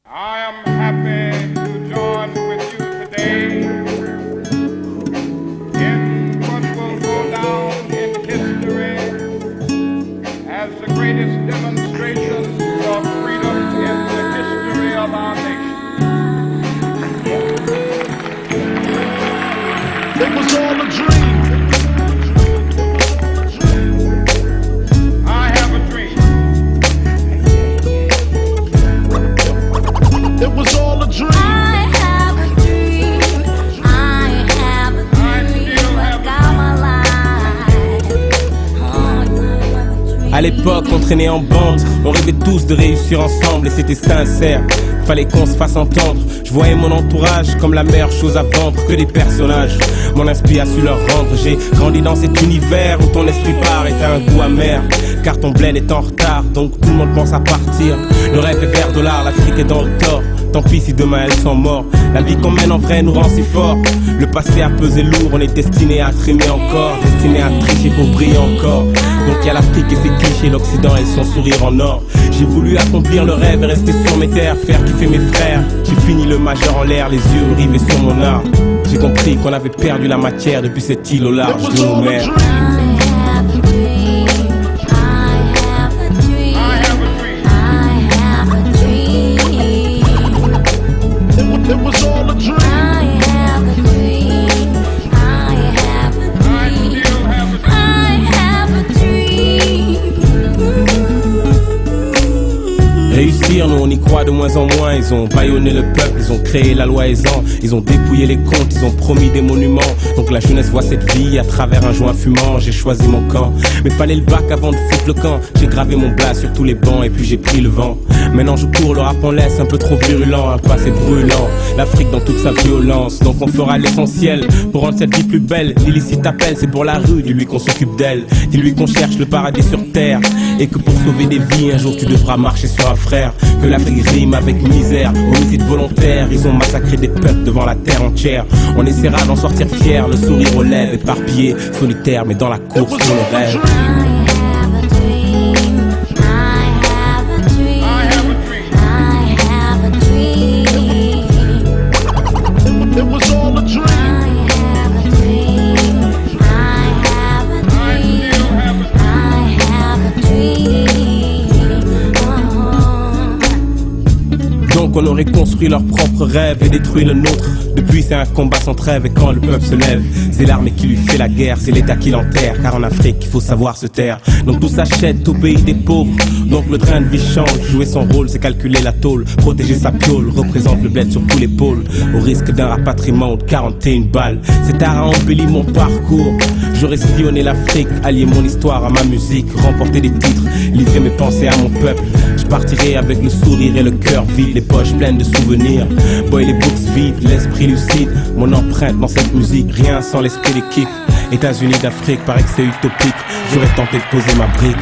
I am happy to join with you today in what will go down in history as the greatest demonstration of freedom in the history of our nation. It was all a dream. I have a dream. It was all a dream. I have a dream. I have a dream. I got my life. À l'époque, on traînait en bande, on rêvait tous de réussir ensemble et c'était sincère. Fallait qu'on se fasse entendre. Je voyais mon entourage comme la meilleure chose à vendre, que des personnages. Mon esprit a su leur rendre. J'ai grandi dans cet univers où ton esprit part et t'as un goût amer. Car ton bled est en retard, donc tout le monde pense à partir. Le rêve est vert dollar, l'Afrique est dans le tort. Tant pis si demain elles sont mortes. La vie qu'on mène en vrai nous rend si forts. Le passé a pesé lourd, on est destiné à trimer encore, destiné à tricher pour briller encore. Donc y'a l'Afrique et ses clichés, l'Occident et son sourire en or. J'ai voulu accomplir le rêve et rester sur mes terres, faire kiffer mes frères. J'ai fini le majeur en l'air, les yeux rivés sur mon art. J'ai compris qu'on avait perdu la matière depuis cette île au large de nos mers. It was all a dream. Réussir, nous on y croit de moins en moins. Ils ont bâillonné le peuple, ils ont créé la loi aisant. Ils ont dépouillé les comptes, ils ont promis des monuments. Donc la jeunesse voit cette vie à travers un joint fumant. J'ai choisi mon camp, mais fallait le bac avant de foutre le camp. J'ai gravé mon blast sur tous les bancs et puis j'ai pris le vent. Maintenant je cours, le rap en laisse un peu trop virulent. Un passé brûlant, l'Afrique dans toute sa violence. Donc on fera l'essentiel pour rendre cette vie plus belle. L'illicite appelle, c'est pour la rue, dis-lui qu'on s'occupe d'elle. Dis-lui qu'on cherche le paradis sur terre. Et que pour sauver des vies, un jour tu devras marcher sur un frère. Que l'Afrique rime avec misère, homicide volontaire. Ils ont massacré des peuples devant la terre entière. On essaiera d'en sortir fier, le sourire aux lèvres, éparpillé, solitaire mais dans la course pour le rêve. It was all a dream. Donc on aurait construit leur propre rêve et détruit le nôtre. Depuis c'est un combat sans trêve et quand le peuple se lève, c'est l'armée qui lui fait la guerre, c'est l'État qui l'enterre. Car en Afrique il faut savoir se taire. Donc tout s'achète au pays des pauvres. Donc le train de vie change, jouer son rôle c'est calculer la tôle. Protéger sa piole, représente le bled sur tous les pôles. Au risque d'un rapatriement ou de 41 balles. Cet art a embelli mon parcours. J'aurais sillonné l'Afrique, allier mon histoire à ma musique. Remporter des titres, livrer mes pensées à mon peuple. Je partirai avec le sourire et le cœur vide, les poches pleines de souvenirs. Boy les bourses vides, l'esprit lucide. Mon empreinte dans cette musique, rien sans l'esprit d'équipe. États-Unis d'Afrique, paraît que c'est utopique. J'aurais tenté de poser ma brique.